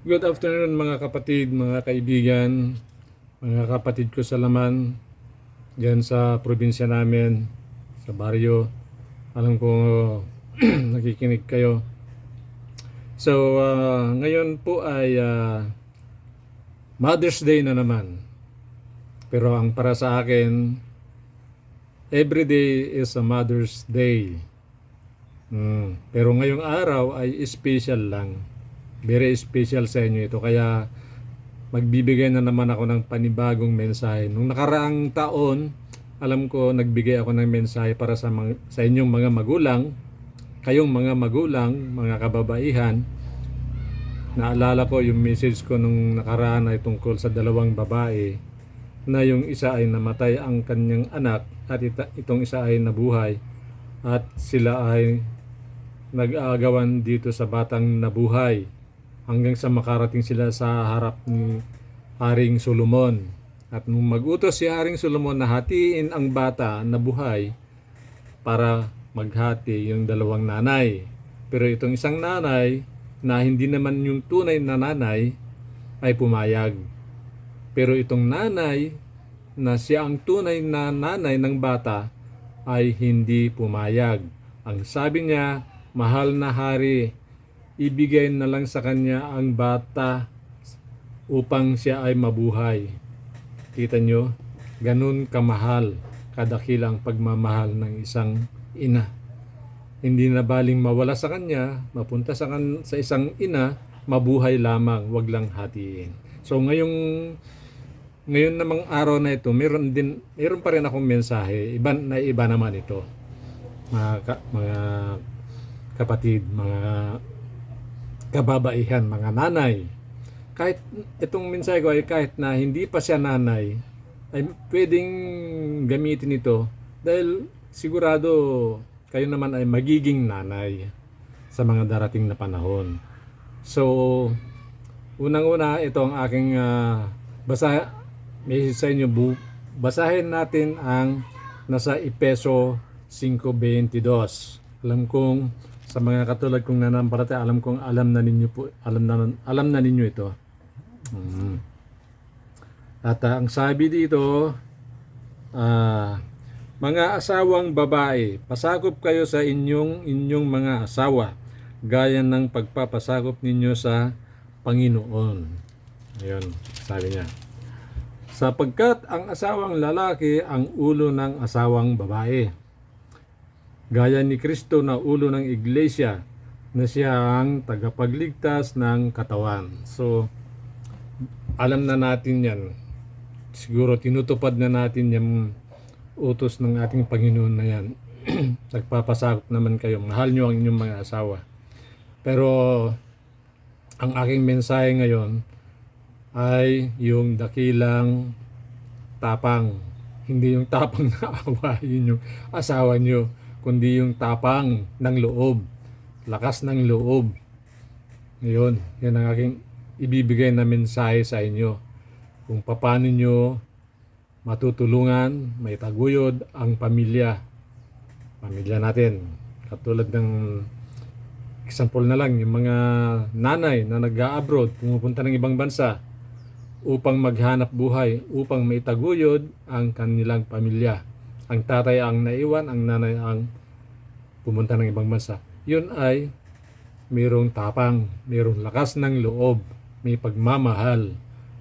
Good afternoon mga kapatid, mga kaibigan, mga kapatid ko sa laman dyan sa probinsya namin, sa baryo. Alam ko nakikinig kayo. So ngayon po ay Mother's Day na naman. Pero ang para sa akin, every day is a Mother's Day. Pero ngayong araw ay special lang. Very special sa inyo ito. Kaya magbibigay na naman ako ng panibagong mensahe. Nung nakaraang taon, alam ko nagbigay ako ng mensahe para sa inyong mga magulang, kayong mga magulang, mga kababaihan. Naalala ko yung message ko nung nakaraan ay tungkol sa dalawang babae na yung isa ay namatay ang kanyang anak at itong isa ay nabuhay at sila ay nag-aagawan dito sa batang nabuhay hanggang sa makarating sila sa harap ni Haring Solomon. At nung mag-utos si Haring Solomon na hatiin ang bata na buhay para maghati yung dalawang nanay. Pero itong isang nanay na hindi naman yung tunay na nanay ay pumayag. Pero itong nanay na siya ang tunay na nanay ng bata ay hindi pumayag. Ang sabi niya, mahal na hari, ibigay na lang sa kanya ang bata upang siya ay mabuhay. Kita nyo, ganun kamahal, kadakilang pagmamahal ng isang ina. Hindi na baling mawala sa kanya, mapunta sa isang ina, mabuhay lamang, wag lang hatiin. So ngayon namang araw na ito, meron pa rin akong mensahe, iba naman ito. Mga kapatid, mga kababaihan, mga nanay. Kahit itong mensahe ko ay kahit na hindi pa siya nanay, ay pwedeng gamitin ito dahil sigurado kayo naman ay magiging nanay sa mga darating na panahon. So, unang-una, ito ang aking message sa inyo. Basahin natin ang nasa Efeso 5:22. Alam kong sa mga katulad kong nanampalataya, alam kong alam na ninyo ito. At ang sabi dito, mga asawang babae, pasakop kayo sa inyong mga asawa, gaya ng pagpapasakop ninyo sa Panginoon. Ayun, sabi niya. Sapagkat ang asawang lalaki ang ulo ng asawang babae, gaya ni Kristo na ulo ng iglesia, na siya ang tagapagligtas ng katawan. So, alam na natin yan. Siguro tinutupad na natin yung utos ng ating Panginoon na yan. Nagpapasakop naman kayo. Mahal nyo ang inyong mga asawa. Pero, ang aking mensahe ngayon ay yung dakilang tapang. Hindi yung tapang na awayin yung asawa nyo, kundi yung tapang ng loob, lakas ng loob. Ngayon, yan ang aking ibibigay na mensahe sa inyo. Kung paano nyo matutulungan, may taguyod ang pamilya natin. Katulad ng example na lang, yung mga nanay na nag-a-abroad, pumupunta ng ibang bansa upang maghanap buhay, upang may taguyod ang kanilang pamilya. Ang tatay ang naiwan, ang nanay ang pumunta ng ibang bansa. Yun ay mayroong tapang, mayroong lakas ng loob, may pagmamahal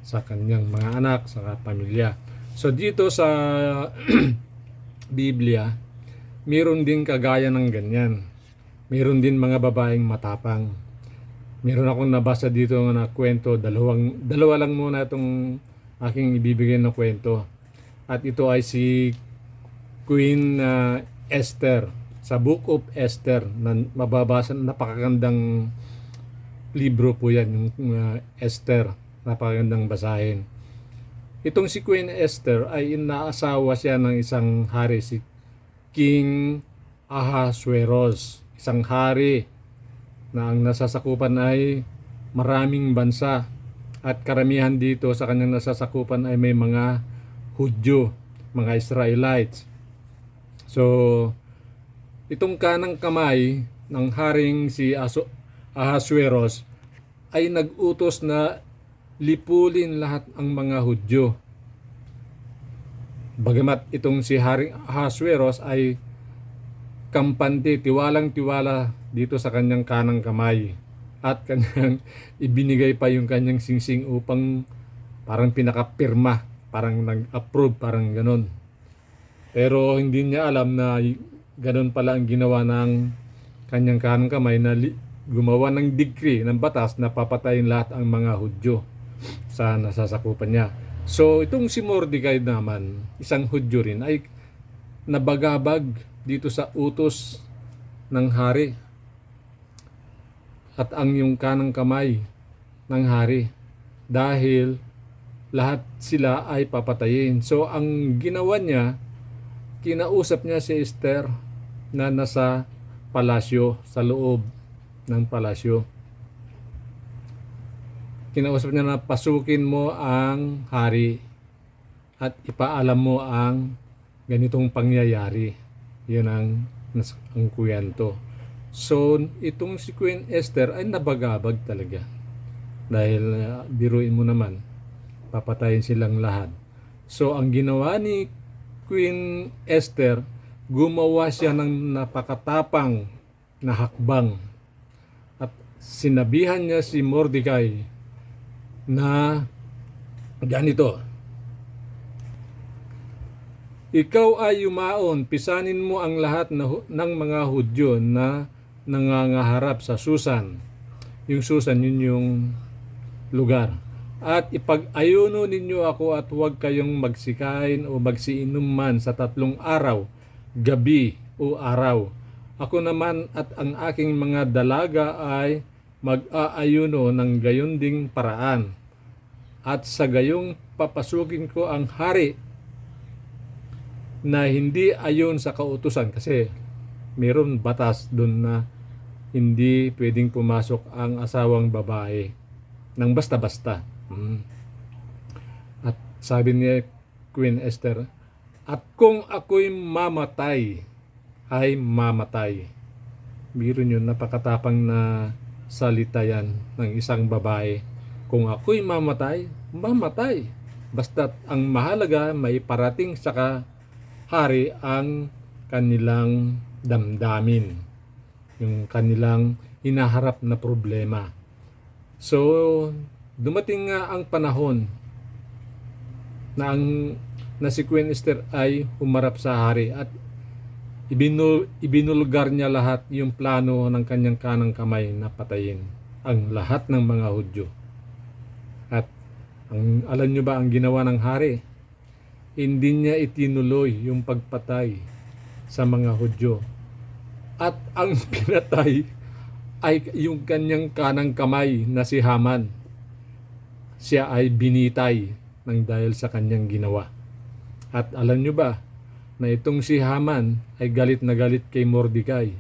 sa kanyang mga anak, sa pamilya. So dito sa Biblia, mayroon din kagaya ng ganyan. Mayroon din mga babaeng matapang. Mayroon akong nabasa dito na kwento, dalawa lang muna itong aking ibibigay na kwento. At ito ay si Queen Esther, sa Book of Esther, na mababasa, napakagandang libro po yan, yung Esther, napakagandang basahin. Itong si Queen Esther ay inaasawa siya ng isang hari, si King Ahasuerus, isang hari na ang nasasakupan ay maraming bansa, at karamihan dito sa kanyang nasasakupan ay may mga Hudyo, mga Israelites. So, itong kanang kamay ng haring si Ahasuerus ay nag-utos na lipulin lahat ang mga Hudyo. Bagamat itong si Haring Ahasuerus ay kampante, tiwalang-tiwala dito sa kanyang kanang kamay at kanyang ibinigay pa yung kanyang singsing upang parang pinakapirma, parang nag-approve, parang ganon. Pero hindi niya alam na ganon pala ang ginawa ng kanyang kanang kamay na gumawa ng decree, ng batas na papatayin lahat ang mga Hudyo sa nasasakupan niya. So itong si Mordecai naman, isang Hudyo rin, ay nabagabag dito sa utos ng hari at ang yung kanang kamay ng hari dahil lahat sila ay papatayin. So ang ginawa niya, kinausap niya si Esther na nasa palasyo, sa loob ng palasyo. Kinausap niya na pasukin mo ang hari at ipaalam mo ang ganitong pangyayari. Yun ang kwento. So, itong si Queen Esther ay nabagabag talaga. Dahil biruin mo naman, papatayin silang lahat. So, ang ginawa ni Queen Esther, gumawa siya ng napakatapang na hakbang. At sinabihan niya si Mordecai na ganito, ikaw ay yumaon, pisanin mo ang lahat ng mga Hudyo na nangangaharap sa Susan. Yung Susan, yun yung lugar. At ipag-ayuno ninyo ako at huwag kayong magsikain o magsiinom man sa 3 araw, gabi o araw. Ako naman at ang aking mga dalaga ay mag-aayuno ng gayon ding paraan. At sa gayong papasukin ko ang hari na hindi ayon sa kautusan, kasi mayroon batas doon na hindi pwedeng pumasok ang asawang babae nang basta-basta. At sabi ni Queen Esther, at kung ako'y mamatay, ay mamatay. Biro nyo, napakatapang na salita yan ng isang babae. Kung ako'y mamatay, mamatay. Basta't ang mahalaga, may parating sa hari ang kanilang damdamin, yung kanilang hinaharap na problema. So, dumating nga ang panahon na si Queen Esther ay humarap sa hari at ibinulgar niya lahat yung plano ng kanyang kanang kamay na patayin ang lahat ng mga Hudyo. At alam nyo ba ang ginawa ng hari? Hindi niya itinuloy yung pagpatay sa mga Hudyo. At ang pinatay ay yung kanyang kanang kamay na si Haman. Siya ay binitay ng dahil sa kanyang ginawa. At alam nyo ba na itong si Haman ay galit na galit kay Mordecai.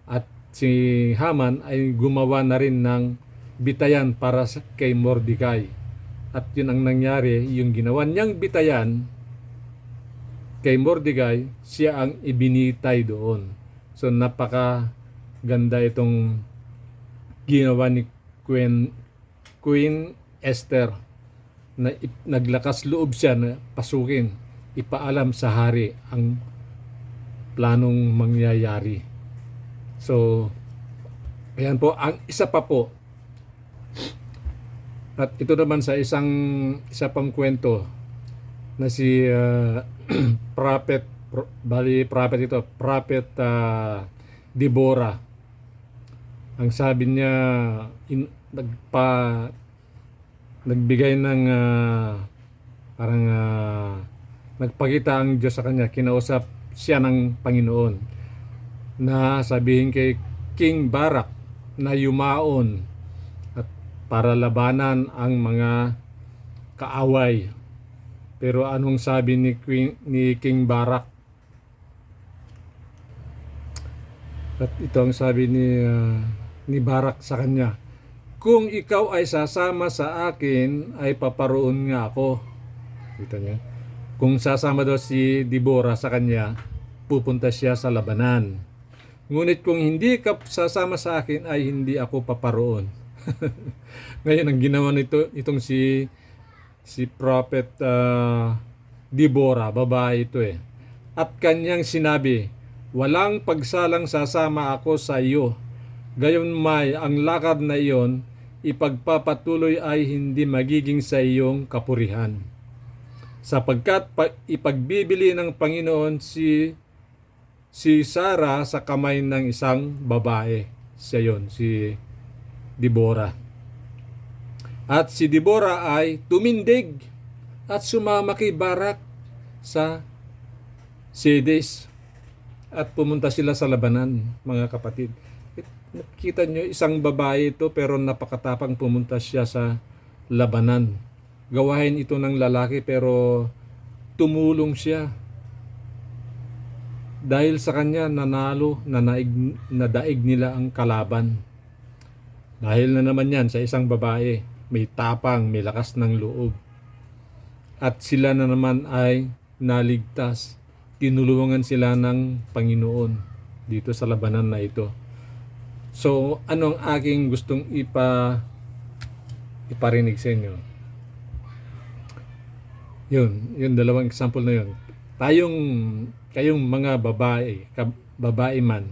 At si Haman ay gumawa na rin ng bitayan para kay Mordecai. At yun ang nangyari, yung ginawa niyang bitayan kay Mordecai, siya ang ibinitay doon. So napaka ganda itong ginawa ni Queen Esther na naglakas loob siya na pasukin, ipaalam sa hari ang planong mangyayari. So ayan po, ang isa pa po. At ito naman sa isa pang kwento na si prophet Deborah. Ang sabi niya, nagbigay ng parang nagpakita ang Diyos sa kanya, kinausap siya ng Panginoon na sabihin kay King Barak na yumaon at para labanan ang mga kaaway. Pero anong sabi ni King Barak? At ito ang sabi ni Barak sa kanya, kung ikaw ay sasama sa akin, ay paparoon nga ako. Kita niyo? Kung sasama daw si Deborah sa kanya, pupunta siya sa labanan. Ngunit kung hindi ka sasama sa akin, ay hindi ako paparoon. Ngayon ang ginawa nito itong si Prophet Deborah, babae ito eh. At kanyang sinabi, walang pagsalang sasama ako sa iyo. Gayon may ang lakad na iyon ipagpapatuloy ay hindi magiging sa iyong kapurihan. Sapagkat ipagbibili ng Panginoon si Sarah sa kamay ng isang babae. Siya yon, si Deborah. At si Deborah ay tumindig at sumama kay Barak sa Sedes. At pumunta sila sa labanan, mga kapatid. Nakita nyo, isang babae ito pero napakatapang pumunta siya sa labanan. Gawain ito ng lalaki pero tumulong siya. Dahil sa kanya nanalo, nadaig nila ang kalaban. Dahil na naman yan sa isang babae, may tapang, may lakas ng loob. At sila na naman ay naligtas. Tinulungan sila ng Panginoon dito sa labanan na ito. So, anong aking gustong iparinig sa inyo? Yun, dalawang example na yun. Kayong mga babae man,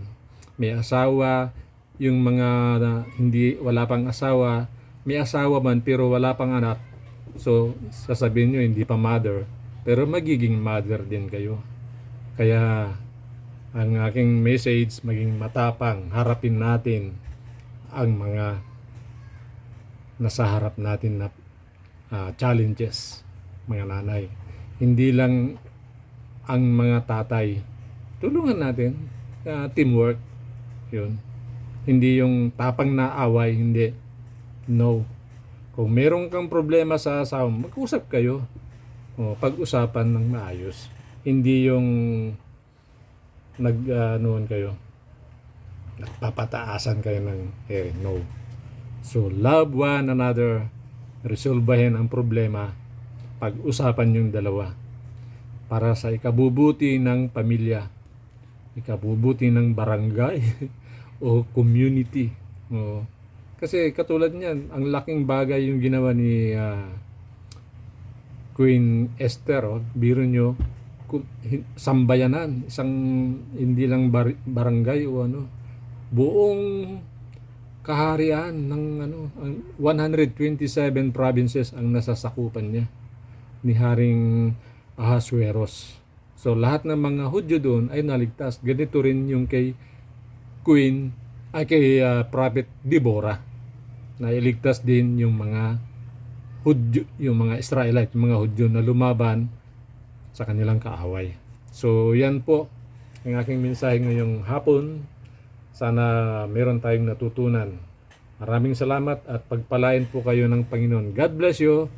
may asawa, yung mga wala pang asawa, may asawa man pero wala pang anak. So, sasabihin nyo, hindi pa mother, pero magiging mother din kayo. Kaya, ang aking message, maging matapang, harapin natin ang mga nasa harap natin na challenges, mga nanay. Hindi lang ang mga tatay. Tulungan natin, teamwork, yun. Hindi yung tapang na away, hindi. No. Kung meron kang problema sa asawa, mag-usap kayo. Pag-usapan ng maayos. Hindi yung noon kayo, nagpapataasan kayo ng no. So, love one another, resolbahin ang problema, pag-usapan yung dalawa para sa ikabubuti ng pamilya, ikabubuti ng barangay o community. Kasi katulad niyan, ang laking bagay yung ginawa ni Queen Esther. Biro nyo, sambayanan, isang hindi lang barangay o buong kaharian ng 127 provinces ang nasasakupan niya ni Haring Ahasuerus. So lahat ng mga Hudyo doon ay naligtas. Ganito rin yung kay Prophet Deborah, na iligtas din yung mga Hudyo, yung mga Israelite, yung mga Hudyo na lumaban sa kanilang kaaway. So yan po ang aking mensahe ngayong hapon. Sana meron tayong natutunan. Maraming salamat at pagpalain po kayo ng Panginoon. God bless you.